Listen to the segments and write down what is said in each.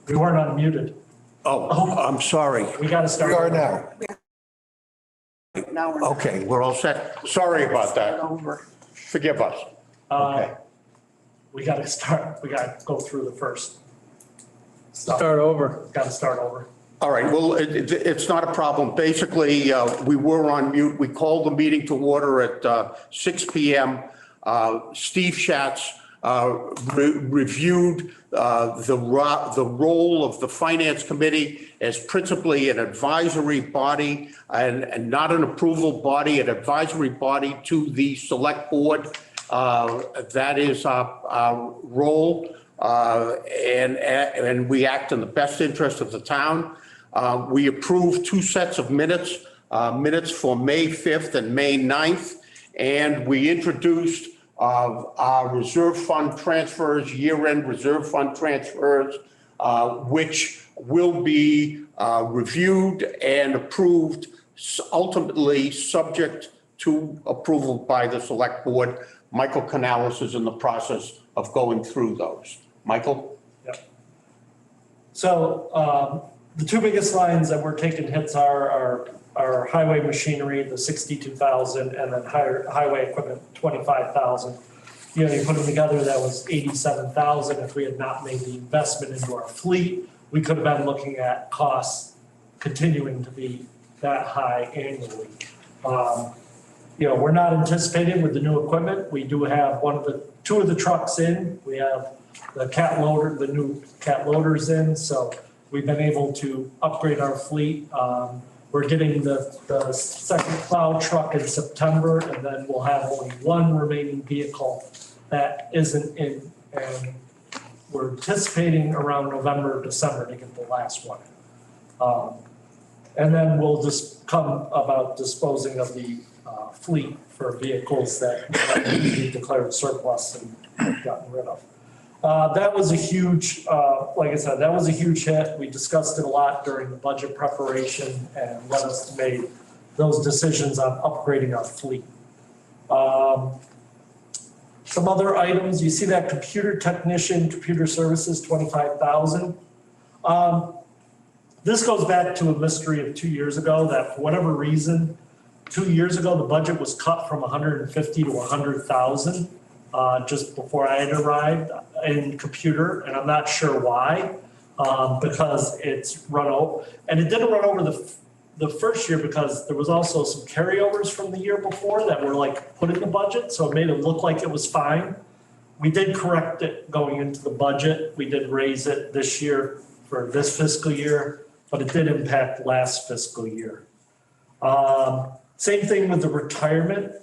We weren't unmuted. Oh, I'm sorry. We got to start. We are now. Now we're Okay, we're all set. Sorry about that. over. Forgive us. Okay. We got to start. We got to go through the first stuff. Start over. Got to start over. All right, well, it's not a problem. Basically, we were on mute. We called the meeting to order at 6 PM. Steve Schatz reviewed the role of the Finance Committee as principally an advisory body and not an approval body, an advisory body to the Select Board. That is our role, and we act in the best interest of the town. We approved 2 sets of minutes, minutes for May 5th and May 9th, and we introduced our reserve fund transfers, year-end reserve fund transfers, which will be reviewed and approved, ultimately subject to approval by the Select Board. Michael Canales is in the process of going through those. Michael? Yep. So the 2 biggest lines that we're taking hits are highway machinery, the 62,000, and then highway equipment, 25,000. You know, you put them together, that was 87,000. If we had not made the investment into our fleet, we could have been looking at costs continuing to be that high annually. You know, we're not anticipating with the new equipment. We do have 2 of the trucks in. We have the the new cat loaders in. So we've been able to upgrade our fleet. We're getting the second plow truck in September, and then we'll have only 1 remaining vehicle that isn't in. And we're anticipating around November or December to get the last one. And then we'll just come about disposing of the fleet for vehicles that we declared surplus and gotten rid of. That was a huge, like I said, that was a huge hit. We discussed it a lot during the budget preparation and led us to make those decisions on upgrading our fleet. Some other items, you see that computer technician, computer services, 25,000. This goes back to a mystery of 2 years ago that for whatever reason, 2 years ago, the budget was cut from 150 to 100,000 just before I had arrived in computer, and I'm not sure why, because it's run over, and it didn't run over the first year because there was also some carryovers from the year before that were like put in the budget, so it made it look like it was fine. We did correct it going into the budget. We did raise it this year for this fiscal year, but it did impact last fiscal year. Same thing with the retirement.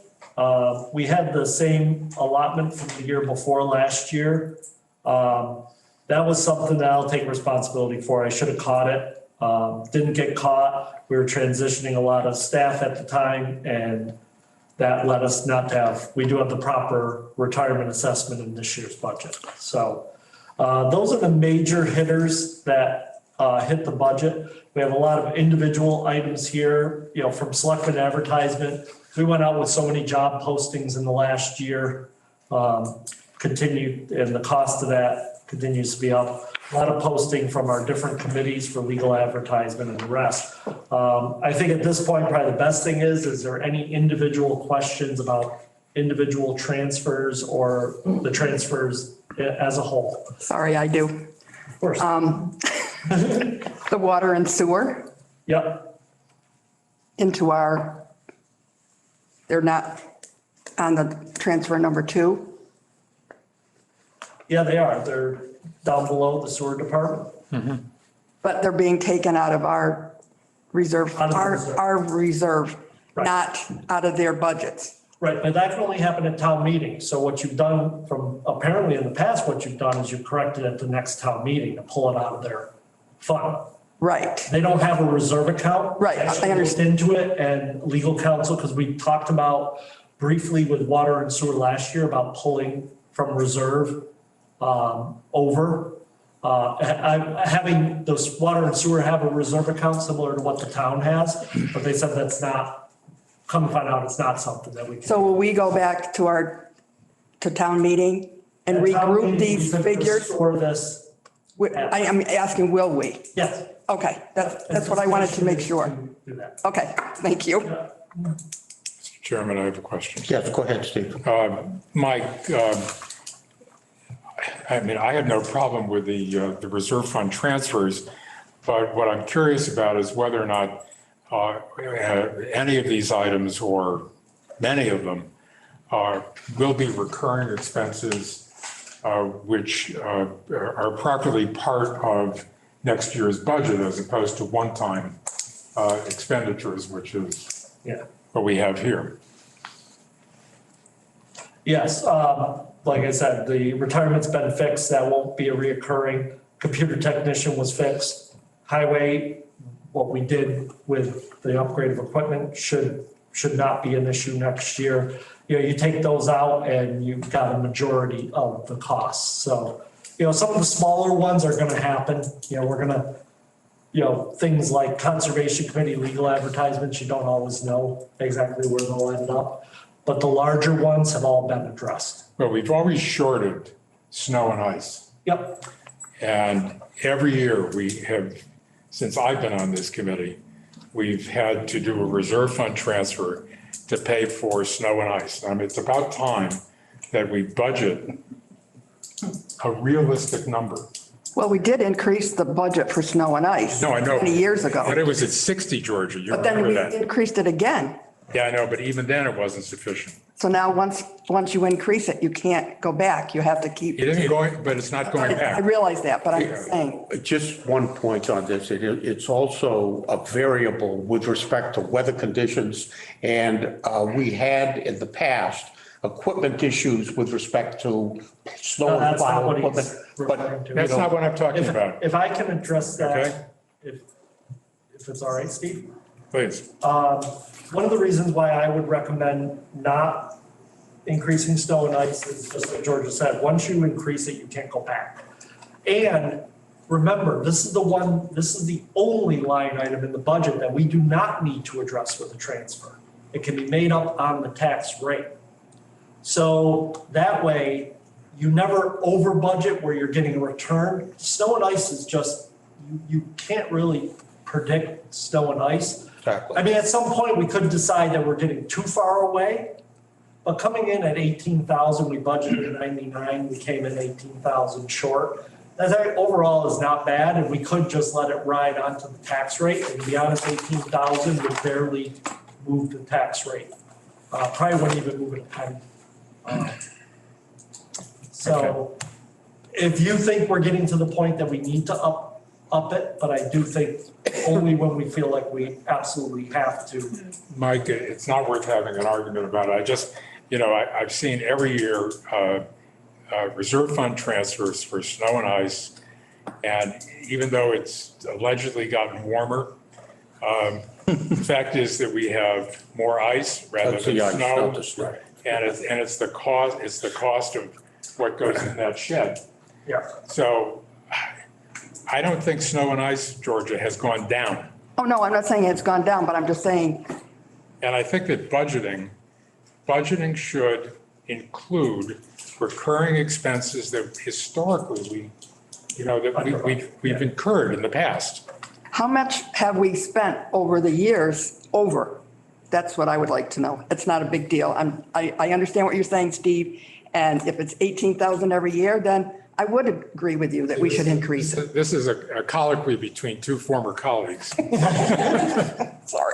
We had the same allotment from the year before last year. That was something that I'll take responsibility for. I should have caught it. Didn't get caught. We were transitioning a lot of staff at the time, and that led us not to have, we do have the proper retirement assessment in this year's budget. So those are the major hitters that hit the budget. We have a lot of individual items here, you know, from selectmen advertisement. We went out with so many job postings in the last year, continued, and the cost of that continues to be up. A lot of posting from our different committees for legal advertisement and the rest. I think at this point, probably the best thing is there any individual questions about individual transfers or the transfers as a whole? Sorry, I do. Of course. The water and sewer Yep. into our, they're not on the transfer number 2. Yeah, they are. They're down below the sewer department. But they're being taken out of our reserve, Out of the reserve. our reserve, Right. not out of their budgets. Right, but that can only happen at town meeting. So what you've done from, apparently in the past, what you've done is you've corrected at the next town meeting to pull it out of their fund. Right. They don't have a reserve account. Right, I Actually looked understand. into it, and legal counsel, because we talked about briefly with water and sewer last year about pulling from reserve over. Having those water and sewer have a reserve account similar to what the town has, but they said that's not, come to find out, it's not something that we can. So will we go back to town meeting and At town regroup meeting, these we could figures? restore this I am asking, will we? Yes. Okay, that's what I wanted to make sure. Do that. Okay, thank you. Chairman, I have a question. Yes, go ahead, Steve. Mike, I mean, I have no problem with the reserve fund transfers, but what I'm curious about is whether or not any of these items or many of them will be recurring expenses which are properly part of next year's budget as opposed to one-time expenditures, which is what we have here. Yes, like I said, the retirement's been fixed. That won't be a reoccurring. Computer technician was fixed. Highway, what we did with the upgrade of equipment should not be an issue next year. You know, you take those out and you've got a majority of the costs. So, you know, some of the smaller ones are gonna happen. You know, we're gonna, you know, things like conservation committee, legal advertisements, you don't always know exactly where they'll end up. But the larger ones have all been addressed. But we've always shorted snow and ice. Yep. And every year we have, since I've been on this committee, we've had to do a reserve fund transfer to pay for snow and ice. I mean, it's about time that we budget a realistic number. Well, we did increase the budget for snow and ice. No, I know. Many years ago. But it was at 60, Georgia. You But then remember we that? increased it again. Yeah, I know, but even then it wasn't sufficient. So now once you increase it, you can't go back. You have to keep. It isn't going, but it's not going I back. realize that, but I'm just saying, Just one point on this. It's also a variable with respect to weather conditions. And we had in the past equipment issues with respect to snow No, and that's not plow what equipment. he's referring to. That's not what I'm talking about. If I can address Okay. that, if it's all right, Steve? Please. One of the reasons why I would recommend not increasing snow and ice is just what Georgia said. Once you increase it, you can't go back. And remember, this is the only line item in the budget that we do not need to address with a transfer. It can be made up on the tax rate. So that way, you never over budget where you're getting a return. Snow and ice is just, you can't really predict snow and ice. Exactly. I mean, at some point, we could decide that we're getting too far away, but coming in at 18,000, we budgeted 99, we came in 18,000 short. That overall is not bad, and we could just let it ride onto the tax rate. And to be honest, 18,000 would barely move the tax rate. Probably wouldn't even move it a penny. So if you think we're getting to the point that we need to up it, but I do think only when we feel like we absolutely have to. Mike, it's not worth having an argument about it. I just, you know, I've seen every year reserve fund transfers for snow and ice. And even though it's allegedly gotten warmer, the fact is that we have more ice rather That's than the ice, snow. not the snow. And it's the cost of what goes in that shed. Yeah. So I don't think snow and ice, Georgia, has gone down. oh no, I'm not saying it's gone down, but I'm just saying, And I think that budgeting should include recurring expenses that historically we've incurred in the past. how much have we spent over the years over? That's what I would like to know. It's not a big deal. I understand what you're saying, Steve. And if it's 18,000 every year, then I would agree with you that we should increase it. This is a colloquy between two former colleagues. Sorry.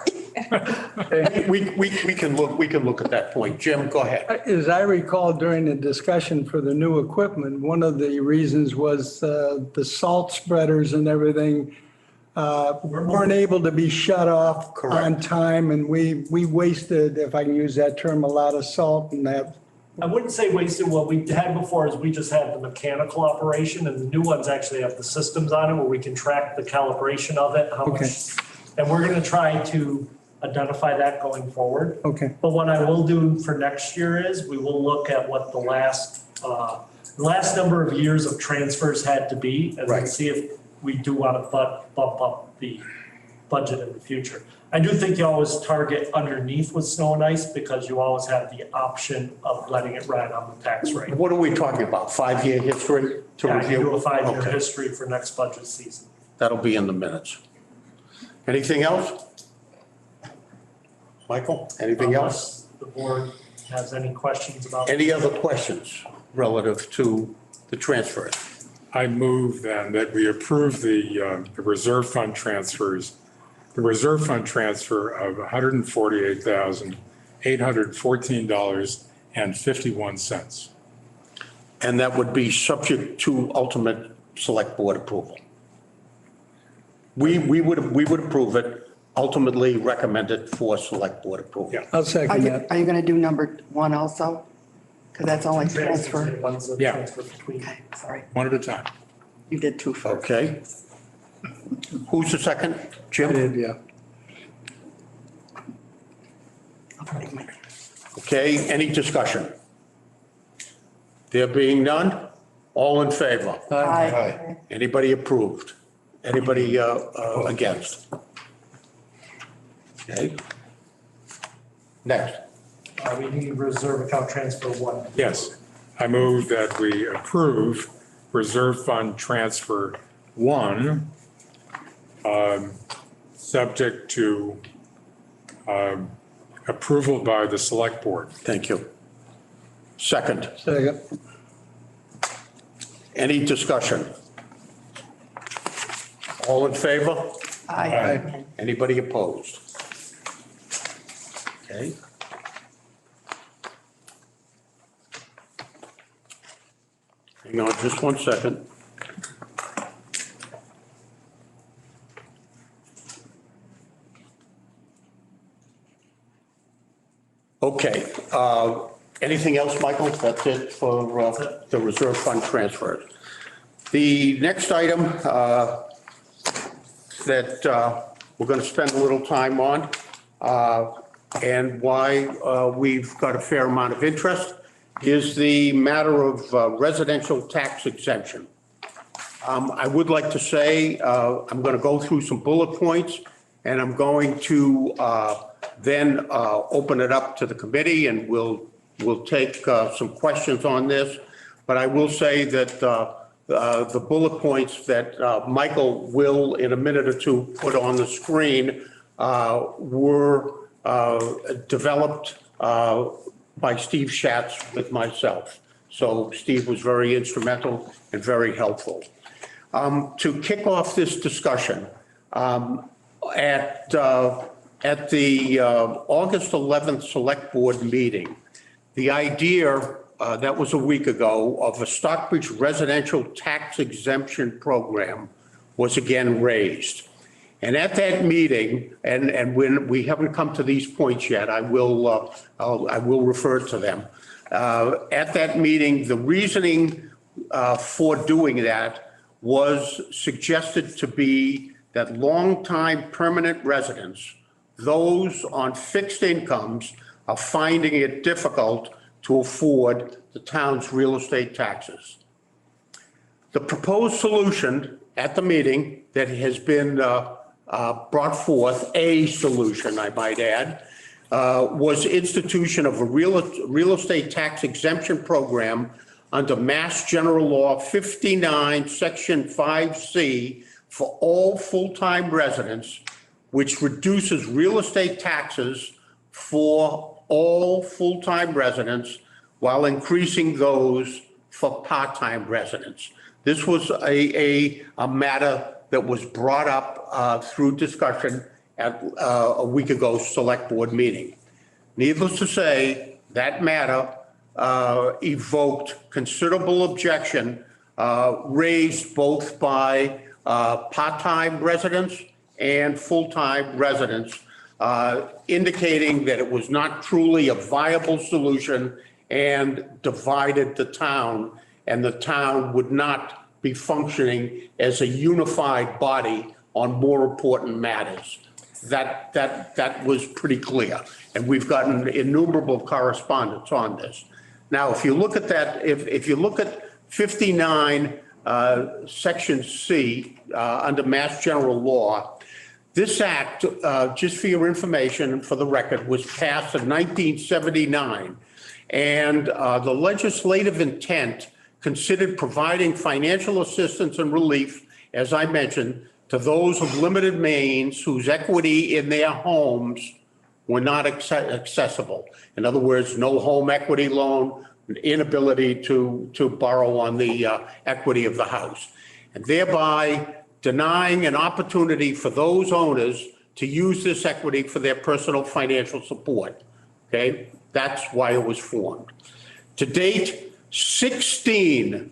We can look at that point. Jim, go ahead. As I recall during the discussion for the new equipment, one of the reasons was the salt spreaders and everything weren't able to be shut off on time. And we wasted, if I can use that term, a lot of salt and that. I wouldn't say wasted. What we had before is we just had the mechanical operation, and the new ones actually have the systems on it where we can track the calibration of it, how Okay. much. And we're gonna try to identify that going forward. Okay. But what I will do for next year is we will look at what the last number of years of transfers had to be, and then Right. see if we do want to bump up the budget in the future. I do think you always target underneath with snow and ice because you always have the option of letting it ride on the tax rate. What are we talking about? 5-year history to Yeah, review? you do a 5-year Okay. history for next budget season. That'll be in the minutes. Anything else? Michael, anything else? Unless the board has any questions about. Any other questions relative to the transfers? I move then that we approve the reserve fund transfers, the reserve fund transfer of $148,814.51. And that would be subject to ultimate select board approval. We would approve it, ultimately recommend it for select board approval. Yeah. I'll Are second you, that. are you going to do number 1 also? Because that's only transfer. One's a Yeah. transfer between. Okay, sorry. One at a time. You did 2 first. Okay. Who's the second? I Jim? did, yeah. Okay, any discussion? There being none, all in favor? Aye. Anybody approved? Anybody against? Okay. Next. We need reserve account transfer 1. Yes, I move that we approve reserve fund transfer 1, subject to approval by the select board. Thank you. Second, Second. any discussion? All in favor? Aye. Anybody opposed? Okay. Hang on just one second. Okay, anything else, Michael? That's it for the reserve fund transfers. The next item that we're going to spend a little time on and why we've got a fair amount of interest is the matter of residential tax exemption. I would like to say, I'm going to go through some bullet points and I'm going to then open it up to the committee and we'll take some questions on this. But I will say that the bullet points that Michael will in a minute or two put on the screen were developed by Steve Schatz with myself. So Steve was very instrumental and very helpful. To kick off this discussion, at the August 11th Select Board meeting, the idea that was a week ago of a Stockbridge residential tax exemption program was again raised. And at that meeting, and when we haven't come to these points yet, I will refer to them. At that meeting, the reasoning for doing that was suggested to be that longtime permanent residents, those on fixed incomes, are finding it difficult to afford the town's real estate taxes. The proposed solution at the meeting that has been brought forth, a solution, I might add, was institution of a real estate tax exemption program under Mass General Law 59, Section 5C for all full-time residents, which reduces real estate taxes for all full-time residents while increasing those for part-time residents. This was a matter that was brought up through discussion at a week ago Select Board meeting. Needless to say, that matter evoked considerable objection raised both by part-time residents and full-time residents, indicating that it was not truly a viable solution and divided the town, and the town would not be functioning as a unified body on more important matters. That was pretty clear, and we've gotten innumerable correspondence on this. Now, if you look at that, if you look at 59, Section C, under Mass General Law, This act, just for your information and for the record, was passed in 1979. And the legislative intent considered providing financial assistance and relief, as I mentioned, to those of limited means whose equity in their homes were not accessible. In other words, no home equity loan, inability to borrow on the equity of the house, and thereby denying an opportunity for those owners to use this equity for their personal financial support. Okay, that's why it was formed. To date, 16,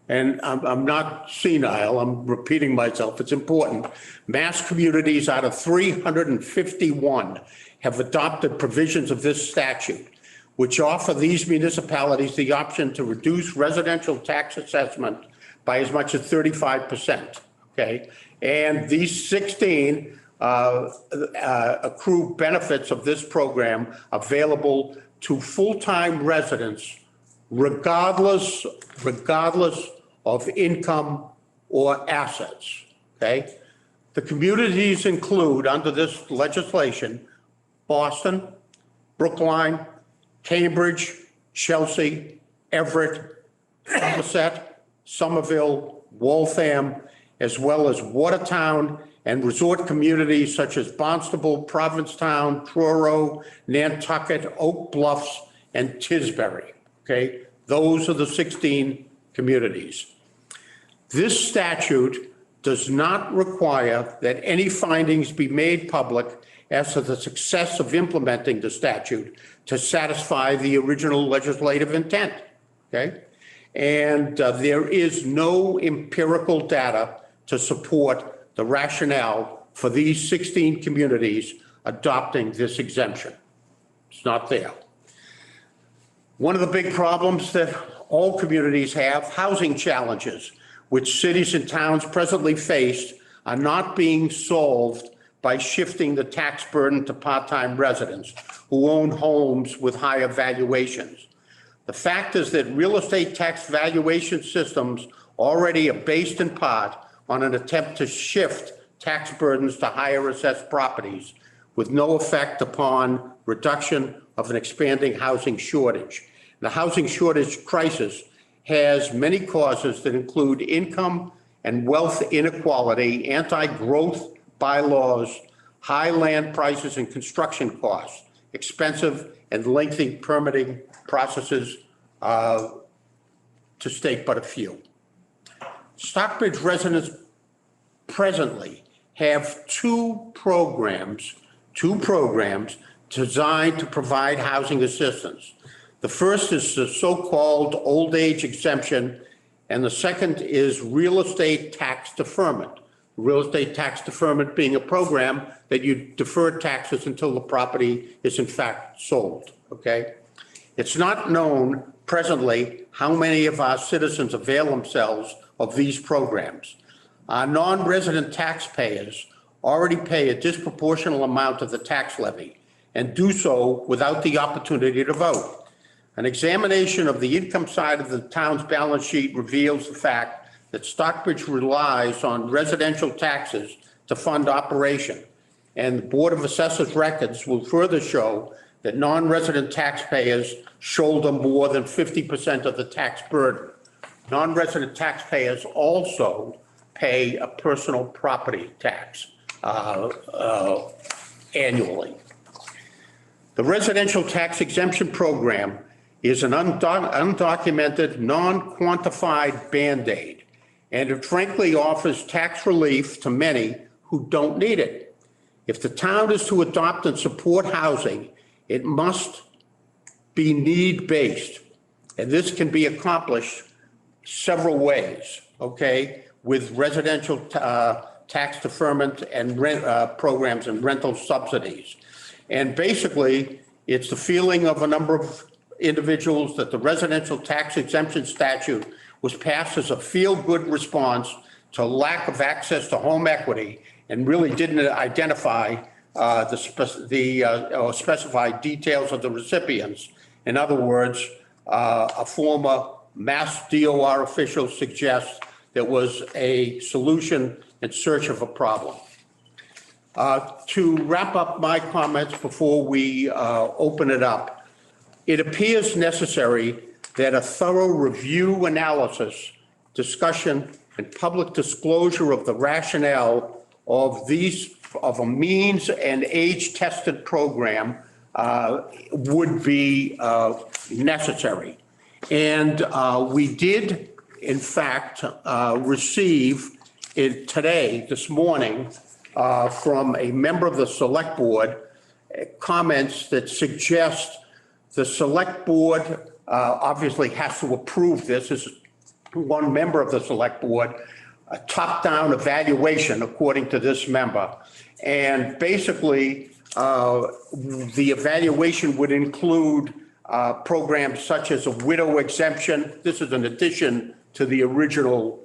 and I'm not senile, I'm repeating myself, it's important. Mass communities out of 351 have adopted provisions of this statute, which offer these municipalities the option to reduce residential tax assessment by as much as 35%, okay? And these 16 accrue benefits of this program available to full-time residents regardless of income or assets, okay? The communities include, under this legislation, Boston, Brookline, Cambridge, Chelsea, Everett, Somerset, Somerville, Waltham, as well as Watertown and resort communities such as Barnstable, Provincetown, Truro, Nantucket, Oak Bluffs, and Tisbury, okay? Those are the 16 communities. This statute does not require that any findings be made public as to the success of implementing the statute to satisfy the original legislative intent, okay? And there is no empirical data to support the rationale for these 16 communities adopting this exemption. It's not there. One of the big problems that all communities have, housing challenges, which cities and towns presently face, are not being solved by shifting the tax burden to part-time residents who own homes with higher valuations. The fact is that real estate tax valuation systems already are based in part on an attempt to shift tax burdens to higher assessed properties with no effect upon reduction of an expanding housing shortage. The housing shortage crisis has many causes that include income and wealth inequality, anti-growth bylaws, high land prices and construction costs, expensive and lengthy permitting processes, to state but a few. Stockbridge residents presently have two programs designed to provide housing assistance. The first is the so-called old age exemption, and the second is real estate tax deferment. Real estate tax deferment being a program that you defer taxes until the property is in fact sold, okay? It's not known presently how many of our citizens avail themselves of these programs. Our non-resident taxpayers already pay a disproportionate amount of the tax levy and do so without the opportunity to vote. An examination of the income side of the town's balance sheet reveals the fact that Stockbridge relies on residential taxes to fund operation. And the Board of Assessors records will further show that non-resident taxpayers shoulder more than 50% of the tax burden. Non-resident taxpayers also pay a personal property tax annually. The residential tax exemption program is an undocumented, non-quantified Band-Aid, and it frankly offers tax relief to many who don't need it. If the town is to adopt and support housing, it must be need-based, and this can be accomplished several ways, okay, with residential tax deferment and rent programs and rental subsidies. And basically, it's the feeling of a number of individuals that the residential tax exemption statute was passed as a feel-good response to lack of access to home equity and really didn't identify or specify details of the recipients. In other words, a former Mass DOR official suggests there was a solution in search of a problem. To wrap up my comments before we open it up, it appears necessary that a thorough review, analysis, discussion, and public disclosure of the rationale of a means and age-tested program would be necessary. And we did, in fact, receive it today, this morning, from a member of the select board, comments that suggest the select board obviously has to approve this as one member of the select board, a top-down evaluation according to this member. And basically, the evaluation would include programs such as a widow exemption. This is in addition to the original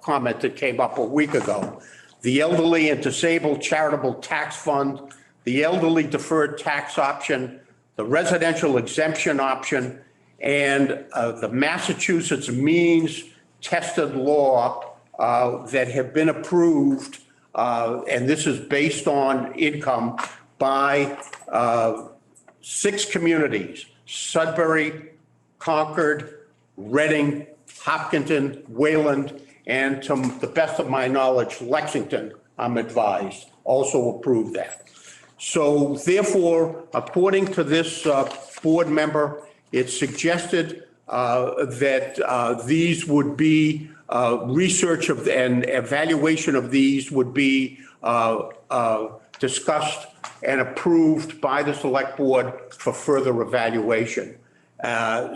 comment that came up a week ago. The elderly and disabled charitable tax fund, the elderly deferred tax option, the residential exemption option, and the Massachusetts means tested law that have been approved, and this is based on income by 6 communities: Sudbury, Concord, Reading, Hopkinton, Wayland, and to the best of my knowledge, Lexington, I'm advised, also approved that. So therefore, according to this board member, it's suggested that these would be research of and evaluation of these would be discussed and approved by the select board for further evaluation.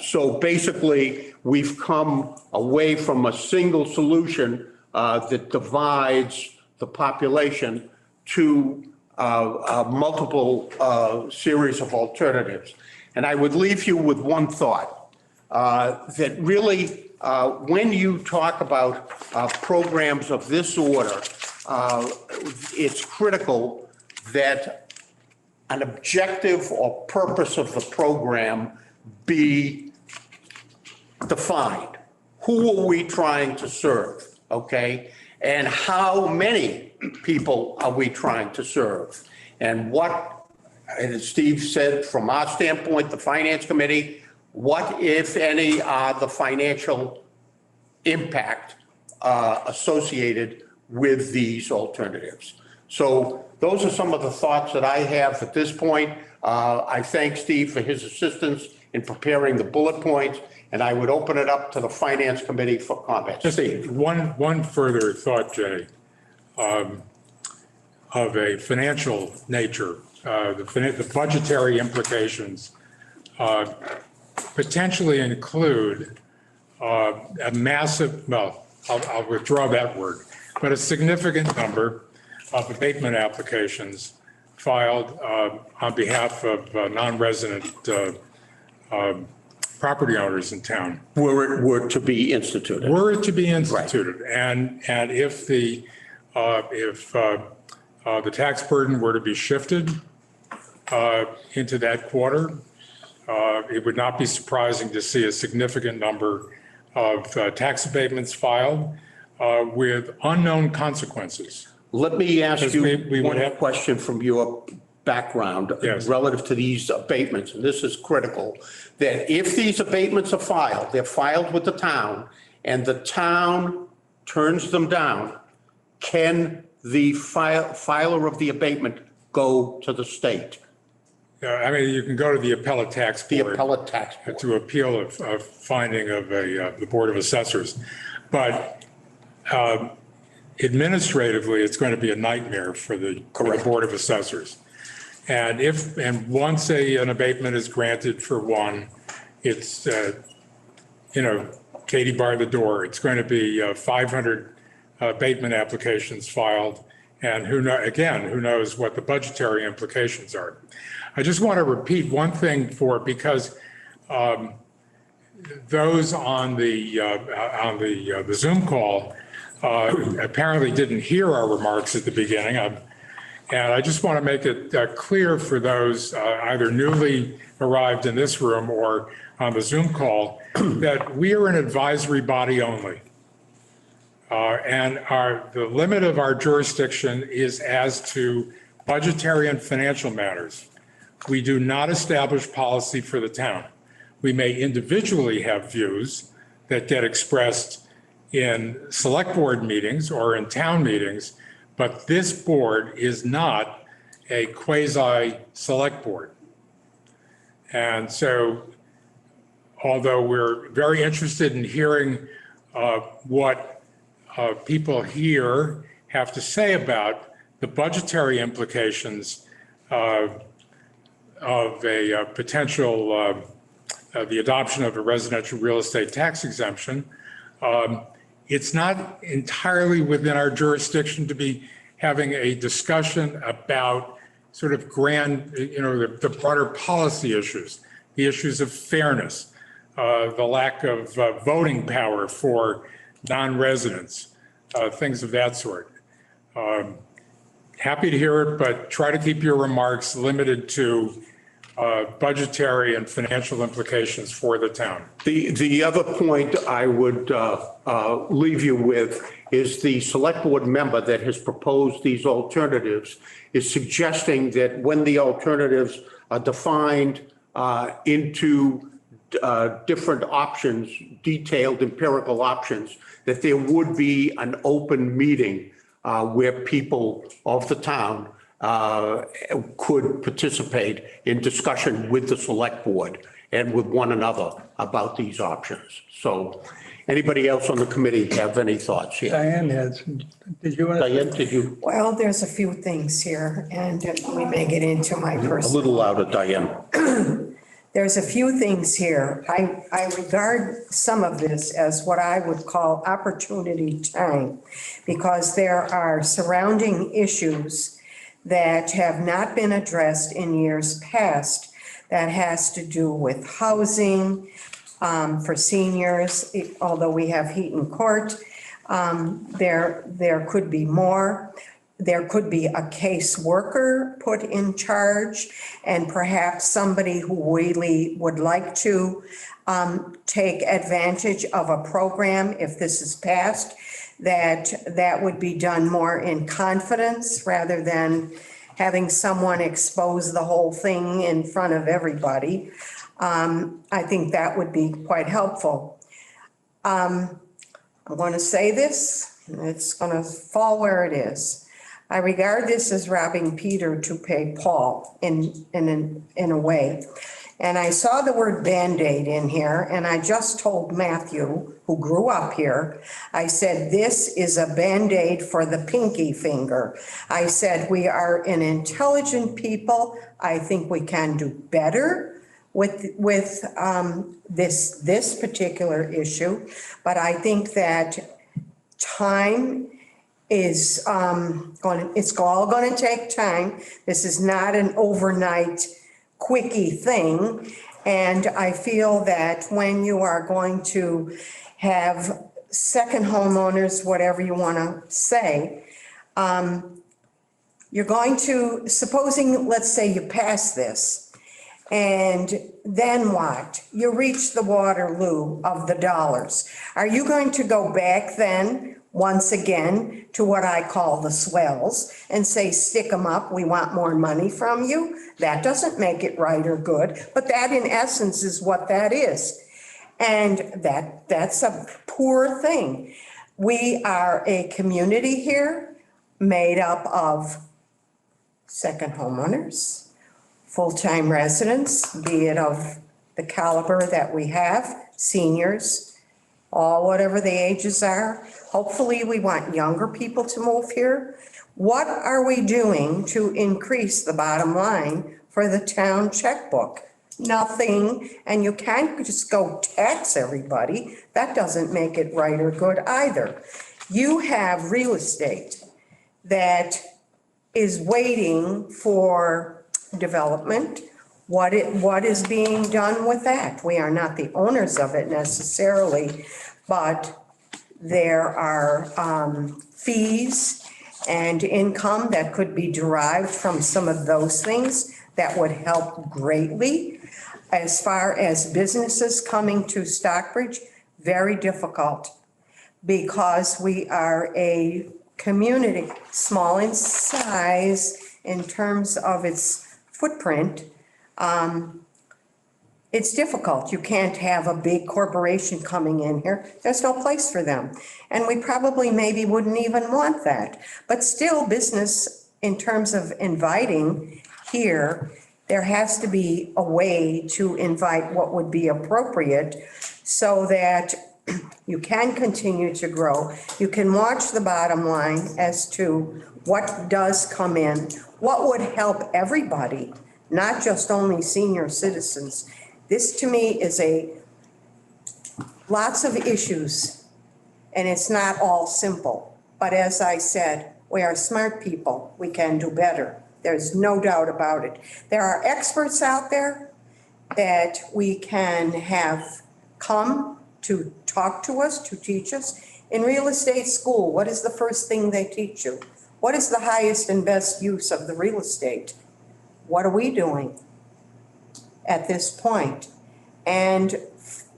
So basically, we've come away from a single solution that divides the population to a multiple series of alternatives. And I would leave you with one thought, that really, when you talk about programs of this order, it's critical that an objective or purpose of the program be defined. Who are we trying to serve, okay? And how many people are we trying to serve? And what, and as Steve said, from our standpoint, the Finance Committee, what, if any, are the financial impact associated with these alternatives? So those are some of the thoughts that I have at this point. I thank Steve for his assistance in preparing the bullet points, and I would open it up to the Finance Committee for comments. Steve. One further thought, Jay, of a financial nature, the budgetary implications potentially include a massive, well, I'll withdraw that word, but a significant number of abatement applications filed on behalf of non-resident property owners in town. Were to be instituted. Were it to be instituted. Right. And if the tax burden were to be shifted into that quarter, it would not be surprising to see a significant number of tax abatements filed with unknown consequences. Let me ask you one question from your background. Yes. Relative to these abatements, and this is critical, that if these abatements are filed, they're filed with the town, and the town turns them down, can the filer of the abatement go to the state? I mean, you can go to the appellate tax board. The appellate tax board. To appeal a finding of the Board of Assessors. But administratively, it's going to be a nightmare for the Board of Assessors. And once an abatement is granted for one, it's, Katie bar the door. It's going to be 500 abatement applications filed. And who knows what the budgetary implications are. I just want to repeat one thing because those on the Zoom call apparently didn't hear our remarks at the beginning. And I just want to make it clear for those either newly arrived in this room or on the Zoom call that we are an advisory body only. The limit of our jurisdiction is as to budgetary and financial matters. We do not establish policy for the town. We may individually have views that get expressed in select board meetings or in town meetings, but this board is not a quasi-select board. And so, although we're very interested in hearing what people here have to say about the budgetary implications of a potential, the adoption of a residential real estate tax exemption, it's not entirely within our jurisdiction to be having a discussion about sort of grand, the broader policy issues, the issues of fairness, the lack of voting power for non-residents, things of that sort. Happy to hear it, but try to keep your remarks limited to budgetary and financial implications for the town. The other point I would leave you with is the select board member that has proposed these alternatives is suggesting that when the alternatives are defined into different options, detailed empirical options, that there would be an open meeting where people of the town could participate in discussion with the select board and with one another about these options. So anybody else on the committee have any thoughts here? Diane has, did you want to? Diane, did you? Well, there's a few things here, and we may get into my A personal. little louder, Diane. There's a few things here. I regard some of this as what I would call opportunity time, because there are surrounding issues that have not been addressed in years past that has to do with housing for seniors, although we have Heaton Court. There could be more. There could be a caseworker put in charge, and perhaps somebody who really would like to take advantage of a program if this is passed, that would be done more in confidence rather than having someone expose the whole thing in front of everybody. I think that would be quite helpful. I'm going to say this, and it's going to fall where it is. I regard this as robbing Peter to pay Paul in a way. And I saw the word Band-Aid in here, and I just told Matthew, who grew up here, I said, this is a Band-Aid for the pinky finger. I said, we are an intelligent people. I think we can do better with this particular issue. But I think that time is it's all going to take time. This is not an overnight quickie thing. And I feel that when you are going to have second homeowners, whatever you want to say, you're going to, supposing, let's say you pass this, and then what? You reach the Waterloo of the dollars. Are you going to go back then, once again, to what I call the swells and say, stick them up, we want more money from you? That doesn't make it right or good, but that in essence is what that is. And that's a poor thing. We are a community here made up of second homeowners, full-time residents, be it of the caliber that we have, seniors, all whatever the ages are. Hopefully we want younger people to move here. What are we doing to increase the bottom line for the town checkbook? Nothing, and you can't just go tax everybody. That doesn't make it right or good either. You have real estate that is waiting for development. What is being done with that? We are not the owners of it necessarily, but there are fees and income that could be derived from some of those things that would help greatly. As far as businesses coming to Stockbridge, very difficult. because we are a community, small in size in terms of its footprint. It's difficult. You can't have a big corporation coming in here. There's no place for them. And we probably maybe wouldn't even want that. But still, business, in terms of inviting here, there has to be a way to invite what would be appropriate so that you can continue to grow. You can watch the bottom line as to what does come in, what would help everybody, not just only senior citizens. This to me is lots of issues, and it's not all simple. But as I said, we are smart people. We can do better. There's no doubt about it. There are experts out there that we can have come to talk to us, to teach us. In real estate school, what is the first thing they teach you? What is the highest and best use of the real estate? What are we doing at this point? And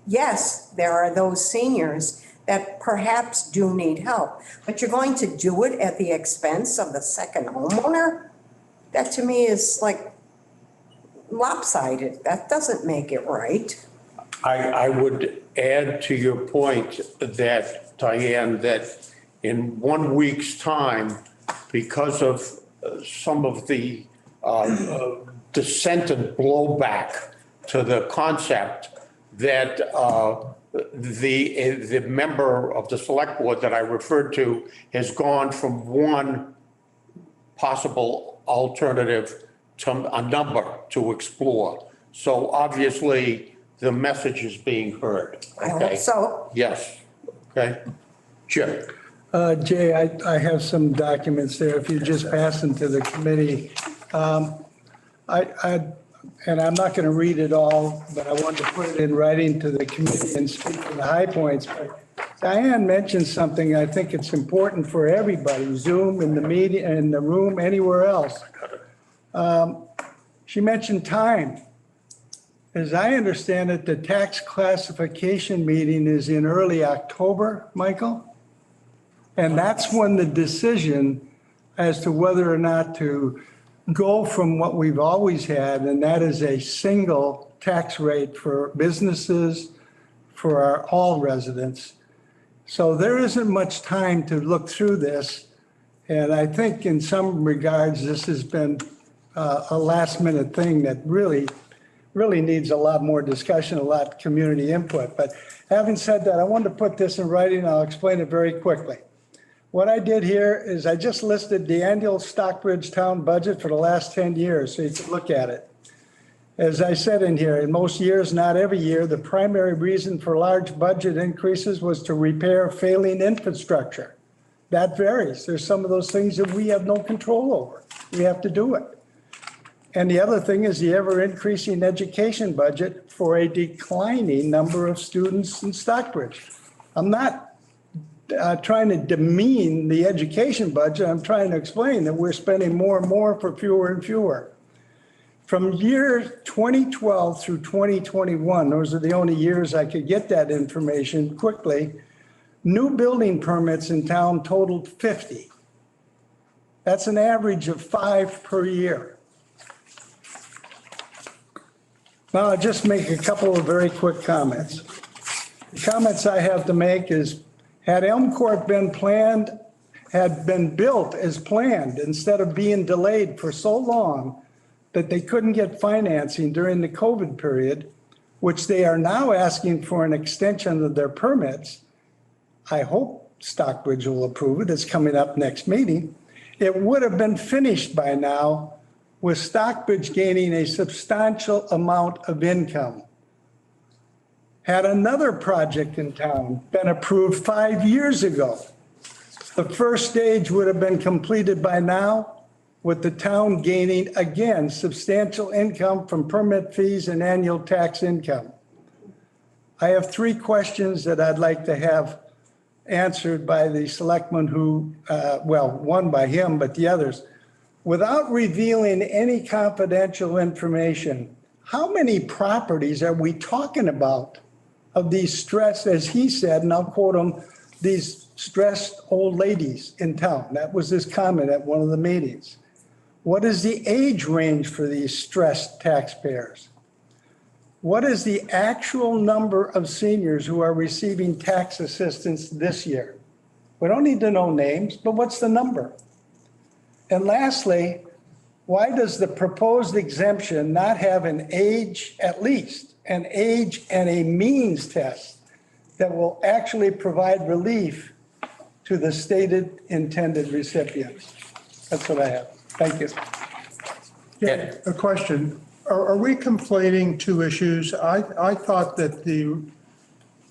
yes, there are those seniors that perhaps do need help, but you're going to do it at the expense of the second homeowner? That to me is like lopsided. That doesn't make it right. I would add to your point that, Diane, that in 1 week's time, because of some of the dissent and blowback to the concept, that the member of the select board that I referred to has gone from one possible alternative to a number to explore. So obviously, the message is being heard. I hope Okay. so. Yes. Okay. Jim. Jay, I have some documents there. If you just pass them to the committee. And I'm not going to read it all, but I wanted to put it in writing to the committee and speak to the high points. But Diane mentioned something, I think it's important for everybody, Zoom, in the media, in the room, anywhere else. She mentioned time. As I understand it, the tax classification meeting is in early October, Michael? And that's when the decision as to whether or not to go from what we've always had, and that is a single tax rate for businesses, for all residents. So there isn't much time to look through this. And I think in some regards, this has been a last minute thing that really needs a lot more discussion, a lot of community input. But having said that, I wanted to put this in writing. I'll explain it very quickly. What I did here is I just listed the annual Stockbridge town budget for the last 10 years, so you can look at it. As I said in here, in most years, not every year, the primary reason for large budget increases was to repair failing infrastructure. That varies. There's some of those things that we have no control over. We have to do it. And the other thing is the ever increasing education budget for a declining number of students in Stockbridge. I'm not trying to demean the education budget. I'm trying to explain that we're spending more and more for fewer and fewer. From year 2012 through 2021, those are the only years I could get that information quickly, new building permits in town totaled 50. That's an average of 5 per year. Now, I'll just make a couple of very quick comments. The comments I have to make is, had Elm Court been built as planned, instead of being delayed for so long that they couldn't get financing during the COVID period, which they are now asking for an extension of their permits, I hope Stockbridge will approve it. It's coming up next meeting. It would have been finished by now, with Stockbridge gaining a substantial amount of income. Had another project in town been approved 5 years ago, the first stage would have been completed by now, with the town gaining, again, substantial income from permit fees and annual tax income. I have 3 questions that I'd like to have answered by the selectman who, one by him, but the others. Without revealing any confidential information, how many properties are we talking about of these stressed, as he said, and I'll quote him, these stressed old ladies in town. That was his comment at one of the meetings. What is the age range for these stressed taxpayers? What is the actual number of seniors who are receiving tax assistance this year? We don't need to know names, but what's the number? And lastly, why does the proposed exemption not have an age, at least an age and a means test that will actually provide relief to the stated intended recipients? That's what I have. Thank you. Yeah, a question. Are we conflating two issues? I thought that the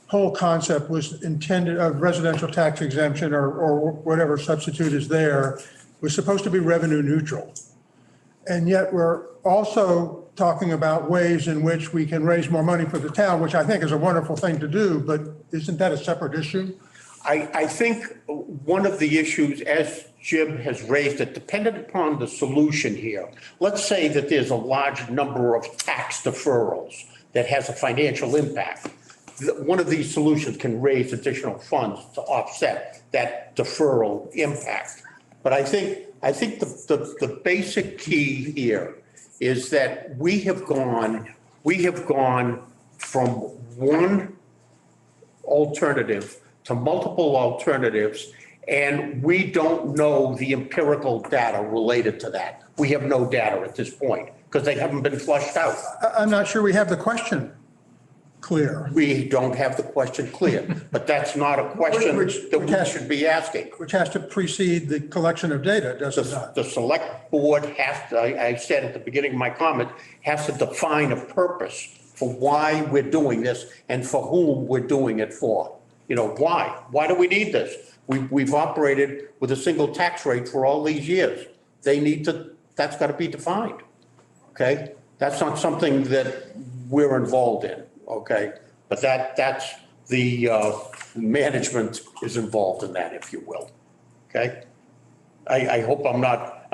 whole concept was intended of residential tax exemption or whatever substitute is there was supposed to be revenue neutral. And yet we're also talking about ways in which we can raise more money for the town, which I think is a wonderful thing to do, but isn't that a separate issue? I think one of the issues, as Jim has raised it, dependent upon the solution here, let's say that there's a large number of tax deferrals that has a financial impact. One of these solutions can raise additional funds to offset that deferral impact. But I think the basic key here is that we have gone from one alternative to multiple alternatives, and we don't know the empirical data related to that. We have no data at this point because they haven't been flushed out. I'm not sure we have the question clear, We don't have the question clear, but that's not a question that we should be asking. which has to precede the collection of data, does it not? The select board has to, I said at the beginning of my comment, has to define a purpose for why we're doing this and for whom we're doing it for. You know, why? Why do we need this? We've operated with a single tax rate for all these years. That's got to be defined, okay? That's not something that we're involved in, okay? But that's the management is involved in that, if you will, okay? I hope I'm not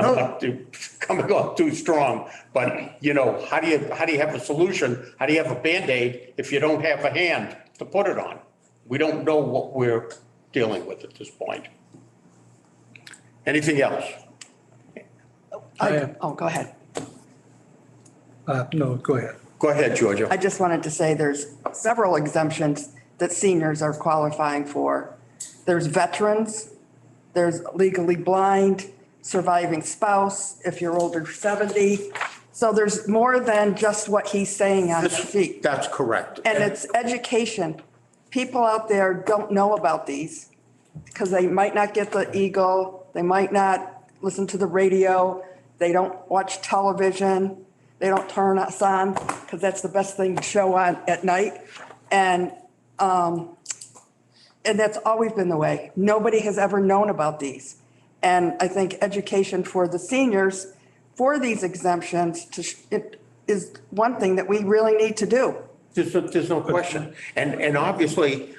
coming off too strong, but you know, how do you have a solution? How do you have a Band-Aid if you don't have a hand to put it on? We don't know what we're dealing with at this point. Anything else? Oh, go ahead. No, go ahead. Go ahead, Georgia. I just wanted to say there's several exemptions that seniors are qualifying for. There's veterans, there's legally blind, surviving spouse, if you're older 70. So there's more than just what he's saying on the sheet. That's correct. And it's education. People out there don't know about these because they might not get the Eagle, they might not listen to the radio, they don't watch television, they don't turn us on because that's the best thing to show on at night. And that's always been the way. Nobody has ever known about these. And I think education for the seniors for these exemptions it is one thing that we really need to do. There's no question. And obviously,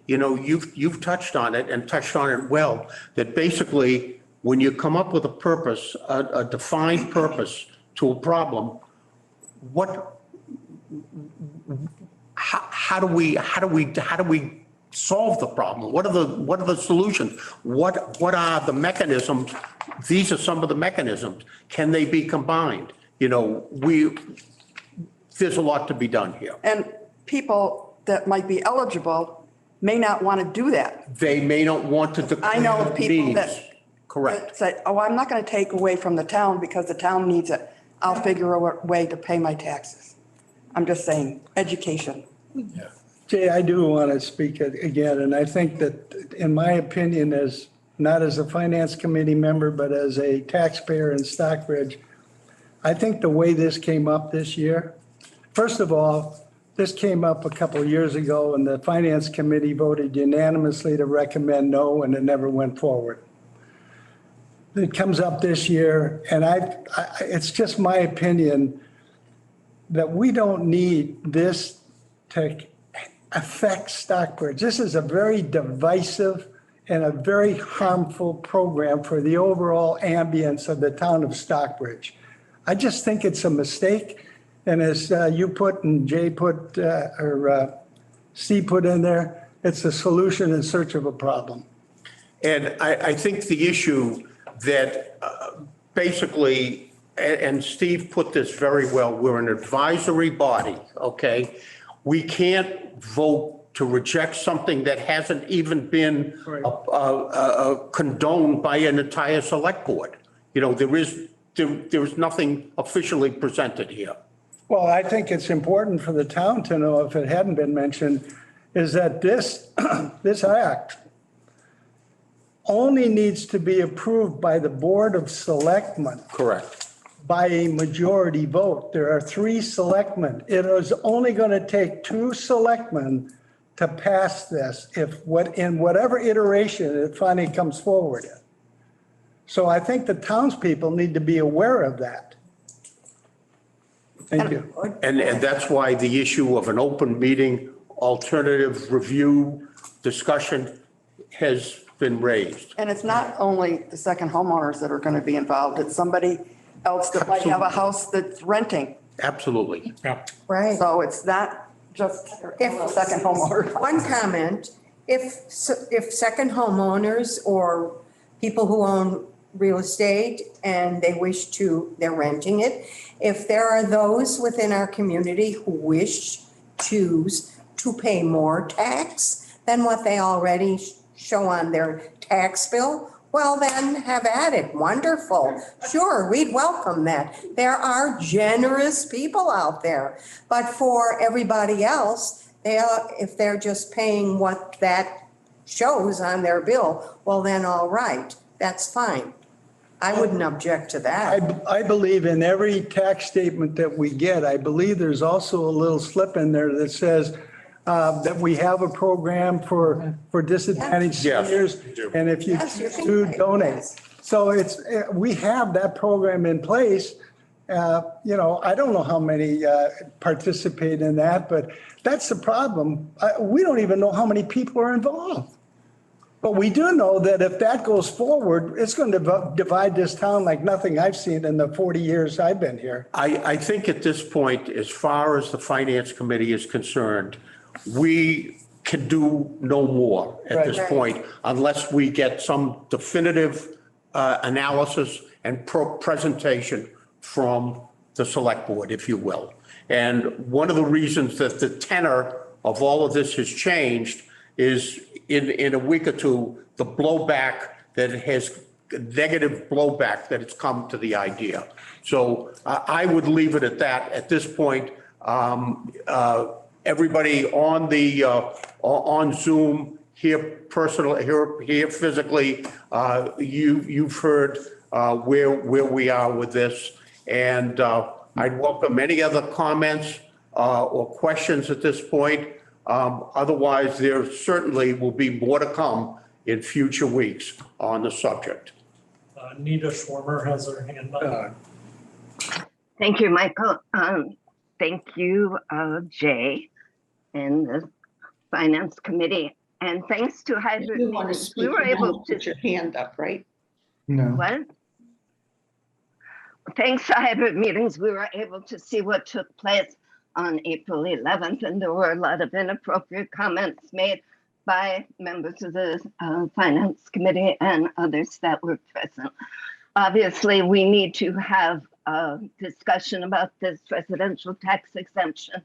you know, you've touched on it and touched on it well, that basically when you come up with a purpose, a defined purpose to a problem, how do we solve the problem? What are the solutions? What are the mechanisms? These are some of the mechanisms. Can they be combined? You know, there's a lot to be done here. And people that might be eligible may not want to do that. They may not want to declare I know of people needs. that Correct. say, oh, I'm not going to take away from the town because the town needs it. I'll figure a way to pay my taxes. I'm just saying, education. Jay, I do want to speak again, and I think that, in my opinion, as not as a finance committee member, but as a taxpayer in Stockbridge, I think the way this came up this year, first of all, this came up a couple of years ago and the finance committee voted unanimously to recommend no, and it never went forward. It comes up this year, and it's just my opinion that we don't need this to affect Stockbridge. This is a very divisive and a very harmful program for the overall ambience of the town of Stockbridge. I just think it's a mistake. And as you put and Jay put, or Steve put in there, It's a solution in search of a problem. And I think the issue that basically, and Steve put this very well, we're an advisory body, okay? We can't vote to reject something that hasn't even been condoned by an entire select board. You know, there is nothing officially presented here. Well, I think it's important for the town to know, if it hadn't been mentioned, is that this, this act only needs to be approved by the Board of Selectmen Correct. by a majority vote. There are 3 selectmen. It is only going to take 2 selectmen to pass this in whatever iteration it finally comes forward in. So I think the townspeople need to be aware of that. Thank you. And that's why the issue of an open meeting, alternative review, discussion has been raised. And it's not only the second homeowners that are going to be involved, it's somebody else that might have a house that's renting. Absolutely. Yeah. Right. So it's not just a second homeowner. One comment, if second homeowners or people who own real estate and they wish to, they're renting it, if there are those within our community who choose to pay more tax than what they already show on their tax bill, well, then have at it. Wonderful. Sure, we'd welcome that. There are generous people out there. But for everybody else, if they're just paying what that shows on their bill, well, then all right, that's fine. I wouldn't object to that. I believe in every tax statement that we get, I believe there's also a little slip in there that says that we have a program for disadvantaged Yes. seniors. And if you Yes, you choose can to pay. donate. So we have that program in place. You know, I don't know how many participate in that, but that's the problem. We don't even know how many people are involved. But we do know that if that goes forward, it's going to divide this town like nothing I've seen in the 40 years I've been here. I think at this point, as far as the finance committee is concerned, we can do no more at this Right. point unless we get some definitive analysis and presentation from the select board, if you will. And one of the reasons that the tenor of all of this has changed is in a week or two, the blowback that has, negative blowback that has come to the idea. So I would leave it at that. At this point, everybody on the, on Zoom, here personally, here physically, you've heard where we are with this. And I'd welcome any other comments or questions at this point. Otherwise, there certainly will be more to come in future weeks on the subject. Nita Schwarmer has her hand up. Thank you, Michael. Thank you, Jay, and the Finance Committee. And thanks to hybrid You want to meetings, speak, we were you able don't to, put your hand up, right? No. what? Thanks to hybrid meetings, we were able to see what took place on April 11th, and there were a lot of inappropriate comments made by members of the Finance Committee and others that were present. Obviously, we need to have a discussion about this residential tax exemption,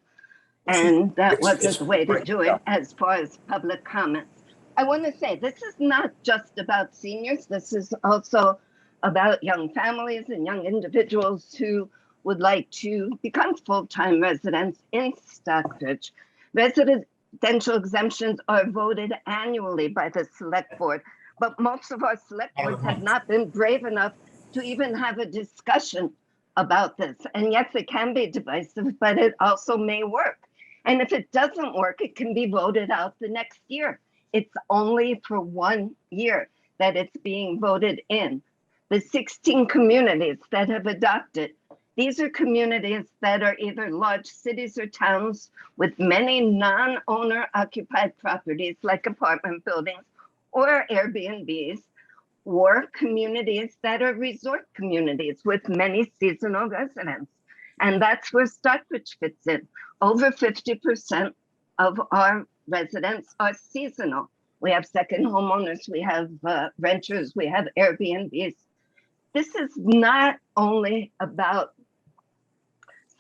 and that wasn't the way to do it as far as public comments. I want to say this is not just about seniors. This is also about young families and young individuals who would like to become full-time residents in Stockbridge. Residential exemptions are voted annually by the select board, but most of our select boards have not been brave enough to even have a discussion about this. And yes, it can be divisive, but it also may work. And if it doesn't work, it can be voted out the next year. It's only for 1 year that it's being voted in. The 16 communities that have adopted, these are communities that are either large cities or towns with many non-owner occupied properties like apartment buildings or Airbnbs, or communities that are resort communities with many seasonal residents. And that's where Stockbridge fits in. Over 50% of our residents are seasonal. We have second homeowners, we have renters, we have Airbnbs. This is not only about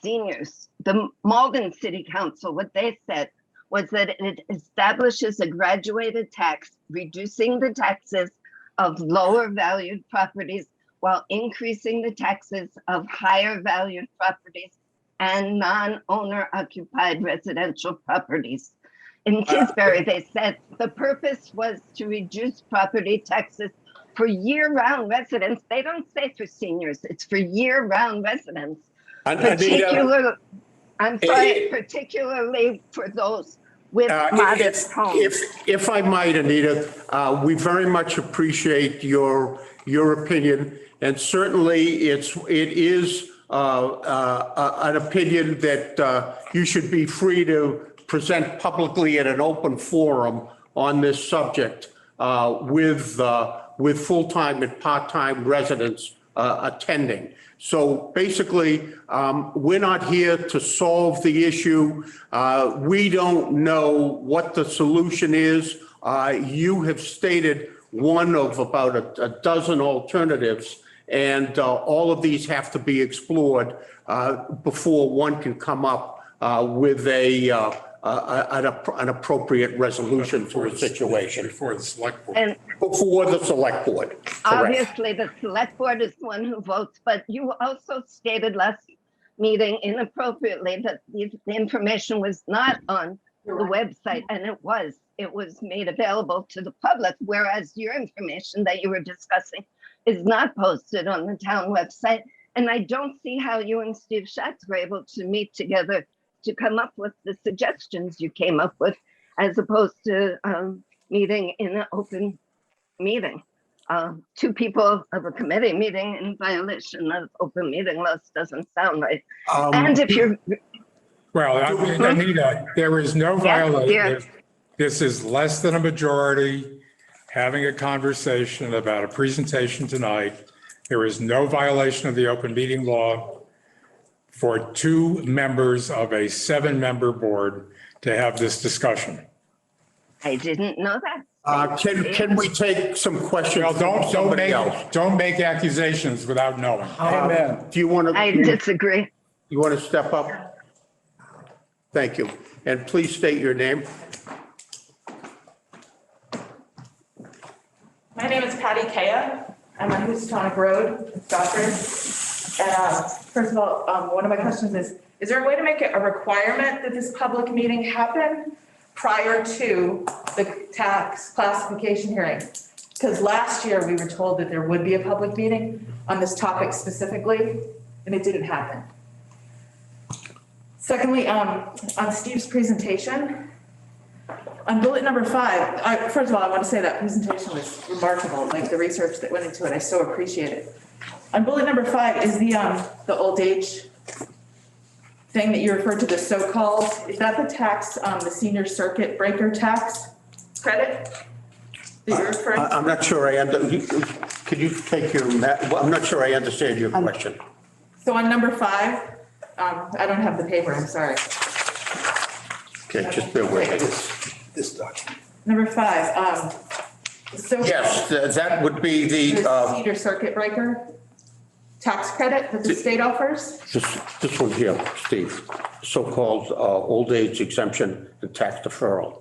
seniors. The Malden City Council, what they said was that it establishes a graduated tax, reducing the taxes of lower valued properties while increasing the taxes of higher valued properties and non-owner occupied residential properties. In Tisbury, they said the purpose was to reduce property taxes for year-round residents. They don't say for seniors, it's for year-round residents. Particularly for those with modest homes. If I might, Anita, we very much appreciate your opinion, and certainly it is an opinion that you should be free to present publicly at an open forum on this subject with full-time and part-time residents attending. So basically, we're not here to solve the issue. We don't know what the solution is. You have stated one of about a dozen alternatives, and all of these have to be explored before one can come up with an appropriate resolution to the situation. Before the select board. And Before the select board. Correct. obviously, the select board is the one who votes, but you also stated last meeting inappropriately that the information was not on the website, and it was made available to the public, whereas your information that you were discussing is not posted on the town website. And I don't see how you and Steve Schatz were able to meet together to come up with the suggestions you came up with, as opposed to meeting in an open meeting. Two people of a committee meeting in violation of open meeting laws doesn't sound right. And if you're, Well, Anita, there is no violation. This is less than a majority having a conversation about a presentation tonight. There is no violation of the open meeting law for two members of a 7-member board to have this discussion. I didn't know that. Can we take some questions Well, from somebody else? don't make accusations without knowing. Amen. Do you want I to, disagree. you want to step up? Thank you. And please state your name. My name is Patty Kaya. I'm on Houstonic Road in Stockbridge. And first of all, one of my questions is there a way to make it a requirement that this public meeting happen prior to the tax classification hearing? Because last year we were told that there would be a public meeting on this topic specifically, and it didn't happen. Secondly, on Steve's presentation, on bullet number 5, first of all, I want to say that presentation was remarkable, like the research that went into it. I so appreciate it. On bullet number 5 is the old age thing that you referred to, the so-called, is that the tax, the senior circuit breaker tax credit that you're referring to? I'm not sure could you take your, I'm not sure I understand your question. So on number 5, I don't have the paper, I'm sorry. Okay, just bear with me. This document. Number 5, so. Yes, that would be The the, senior circuit breaker tax credit that the state offers? this one here, Steve, so-called old age exemption and tax deferral.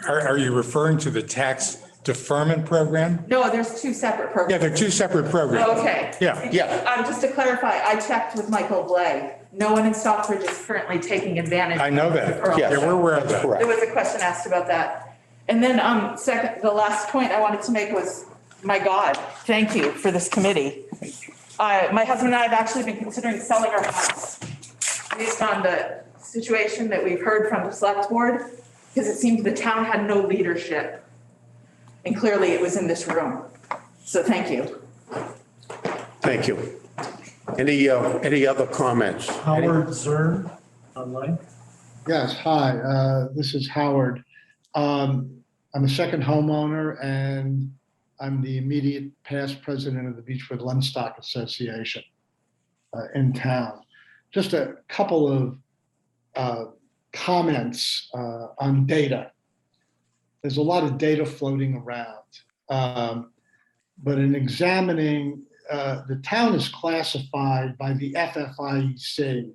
Are you referring to the tax deferment program? No, there's 2 separate Yeah, programs. they're 2 separate programs. Okay. Yeah. Just to clarify, I checked with Michael Blay. No one in Stockbridge is currently taking advantage. I know that. of the Yes. Yeah, we're aware of that. Correct. There was a question asked about that. And then second, the last point I wanted to make was, my God, thank you for this committee. My husband and I have actually been considering selling our house based on the situation that we've heard from the select board, because it seemed the town had no leadership. And clearly it was in this room. So thank you. Thank you. Any other comments? Howard Zern, online. Yes, hi, this is Howard. I'm a second homeowner and I'm the immediate past president of the Beechwood Lenstock Association in town. Just a couple of comments on data. There's a lot of data floating around. But in examining, the town is classified by the FFIEC,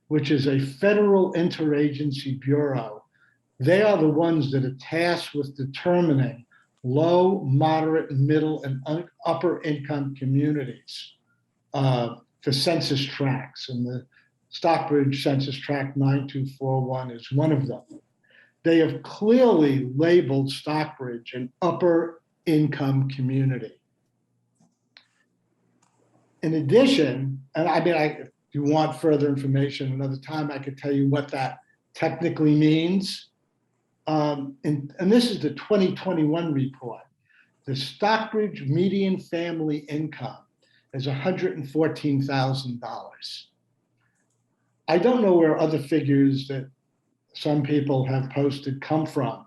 which is a federal interagency bureau. They are the ones that are tasked with determining low, moderate, middle, and upper income communities for census tracts. And the Stockbridge Census Tract 9241 is one of them. They have clearly labeled Stockbridge an upper income community. In addition, and I mean, if you want further information another time, I could tell you what that technically means. And this is the 2021 report. The Stockbridge median family income is $114,000. I don't know where other figures that some people have posted come from,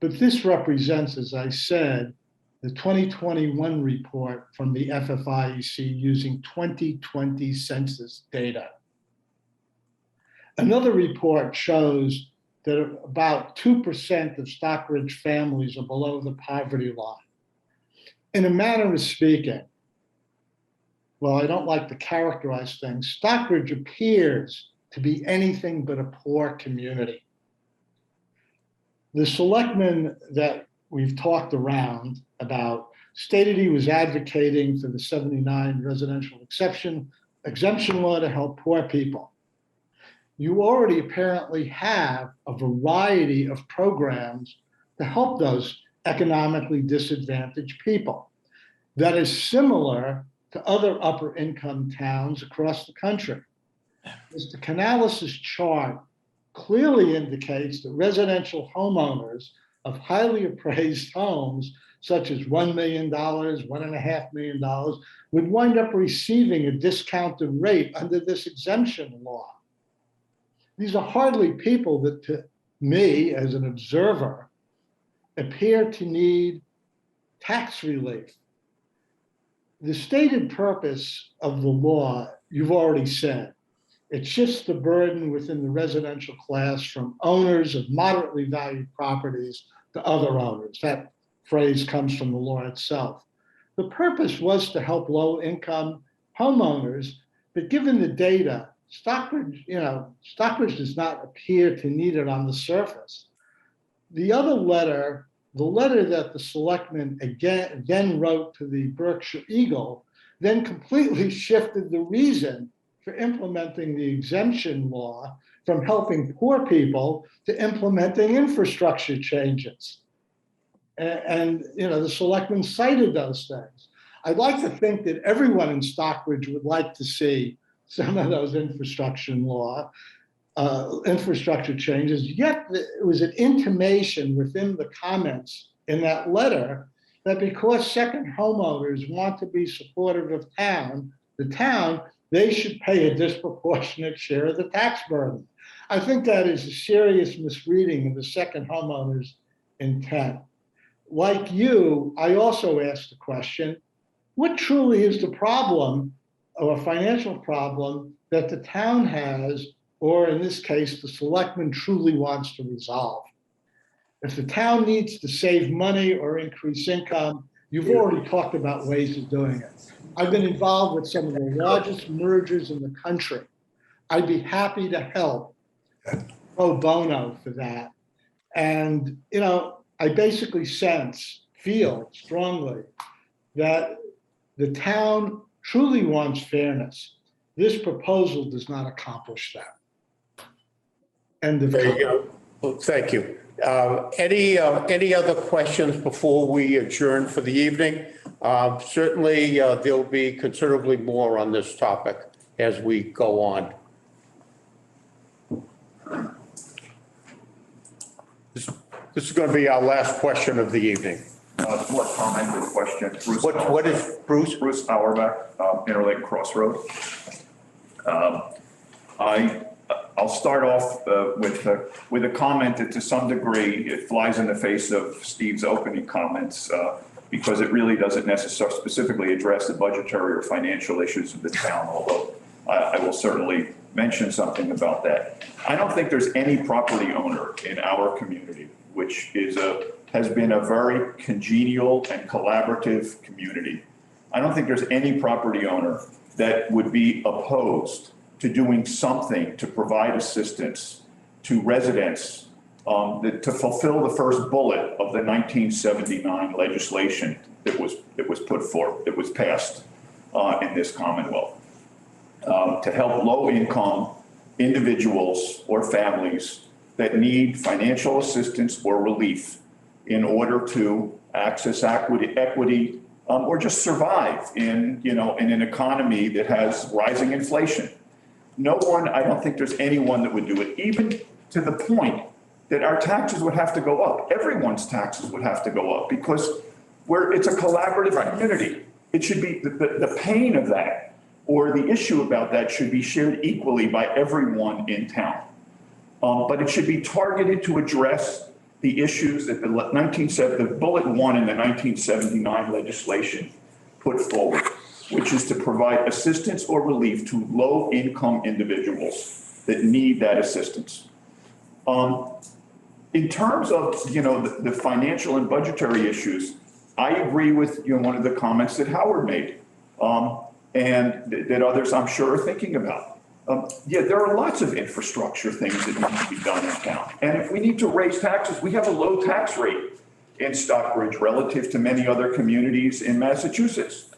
but this represents, as I said, the 2021 report from the FFIEC using 2020 census data. Another report shows that about 2% of Stockbridge families are below the poverty line. In a manner of speaking, well, I don't like to characterize things, Stockbridge appears to be anything but a poor community. The selectman that we've talked around about stated he was advocating for the 79 residential exemption law to help poor people. You already apparently have a variety of programs to help those economically disadvantaged people that is similar to other upper income towns across the country. Mr. Canales' chart clearly indicates that residential homeowners of highly appraised homes, such as $1 million, $1.5 million, would wind up receiving a discounted rate under this exemption law. These are hardly people that, to me, as an observer, appear to need tax relief. The stated purpose of the law, you've already said, it shifts the burden within the residential class from owners of moderately valued properties to other owners. That phrase comes from the law itself. The purpose was to help low-income homeowners, but given the data, Stockbridge does not appear to need it on the surface. The other letter, the letter that the selectman then wrote to the Berkshire Eagle, then completely shifted the reason for implementing the exemption law from helping poor people to implementing infrastructure changes. And the selectmen cited those things. I'd like to think that everyone in Stockbridge would like to see some of those infrastructure changes, yet it was an intimation within the comments in that letter that because second homeowners want to be supportive of the town, they should pay a disproportionate share of the tax burden. I think that is a serious misreading of the second homeowner's intent. Like you, I also asked the question, what truly is the problem or a financial problem that the town has, or in this case, the selectman truly wants to resolve? If the town needs to save money or increase income, you've already talked about ways of doing it. I've been involved with some of the largest mergers in the country. I'd be happy to help pro bono for that. And, I basically feel strongly that the town truly wants fairness. This proposal does not accomplish that. End of There you go. Well, thank you. Any other questions before we adjourn for the evening? Certainly, there'll be considerably more on this topic as we go on. This is going to be our last question of the evening. More comment than question. Bruce. What is Bruce? Bruce Auerbach, Interlake Crossroad. I'll start off with a comment that to some degree it flies in the face of Steve's opening comments because it really doesn't necessarily specifically address the budgetary or financial issues of the town, although I will certainly mention something about that. I don't think there's any property owner in our community, which has been a very congenial and collaborative community. I don't think there's any property owner that would be opposed to doing something to provide assistance to residents to fulfill the first bullet of the 1979 legislation that was put forth, that was passed in this Commonwealth, to help low-income individuals or families that need financial assistance or relief in order to access equity or just survive in an economy that has rising inflation. No one, I don't think there's anyone that would do it, even to the point that our taxes would have to go up. Everyone's taxes would have to go up because it's a collaborative community. It should be, the pain of that or the issue about that should be shared equally by everyone in town. But it should be targeted to address the issues that the bullet one in the 1979 legislation put forward, which is to provide assistance or relief to low-income individuals that need that assistance. In terms of, the financial and budgetary issues, I agree with, one of the comments that Howard made, and that others I'm sure are thinking about. There are lots of infrastructure things that need to be done in town. And if we need to raise taxes, we have a low tax rate in Stockbridge relative to many other communities in Massachusetts.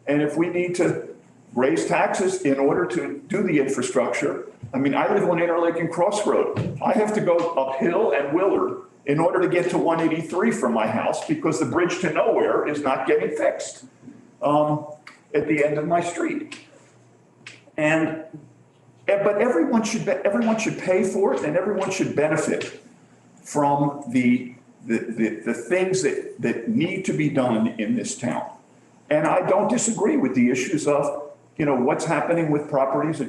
And if we need to raise taxes in order to do the infrastructure, I live on Interlake and Crossroad. I have to go uphill and Willard in order to get to 183 from my house because the bridge to nowhere is not getting fixed at the end of my street. But everyone should pay for it, and everyone should benefit from the things that need to be done in this town. And I don't disagree with the issues of, what's happening with properties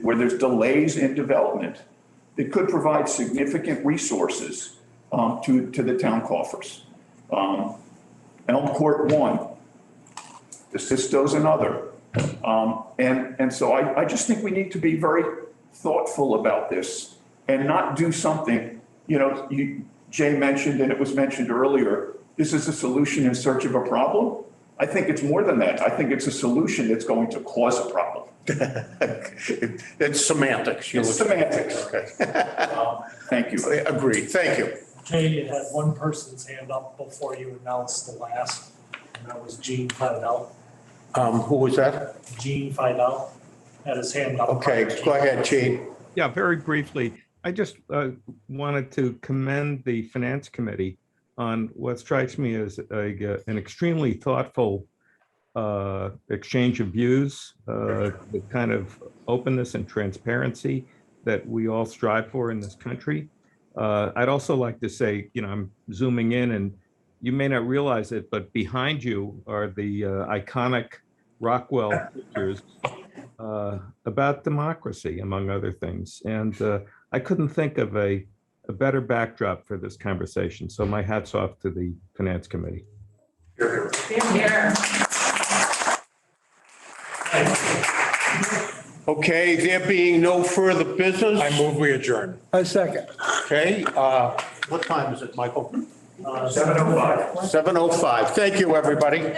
where there's delays in development that could provide significant resources to the town coffers. Elm Court 1, the Sistos another. And so I just think we need to be very thoughtful about this and not do something, Jay mentioned, and it was mentioned earlier, this is a solution in search of a problem. I think it's more than that. I think it's a solution that's going to cause a problem. It's semantics. It's semantics. Okay. Thank you. Agreed. Thank you. Jay, you had one person's hand up before you announced the last, and that was Gene Fidel. Who was that? Gene Fidel had his hand up. Okay, go ahead, Gene. Yeah, very briefly. I just wanted to commend the Finance Committee on what strikes me as an extremely thoughtful exchange of views, the kind of openness and transparency that we all strive for in this country. I'd also like to say, I'm zooming in, and you may not realize it, but behind you are the iconic Rockwell pictures about democracy, among other things. And I couldn't think of a better backdrop for this conversation. So my hat's off to the Finance Committee. Here. Okay, there being no further business. I move we adjourn. I second. Okay, what time is it, Michael? 7:05. 7:05. Thank you, everybody.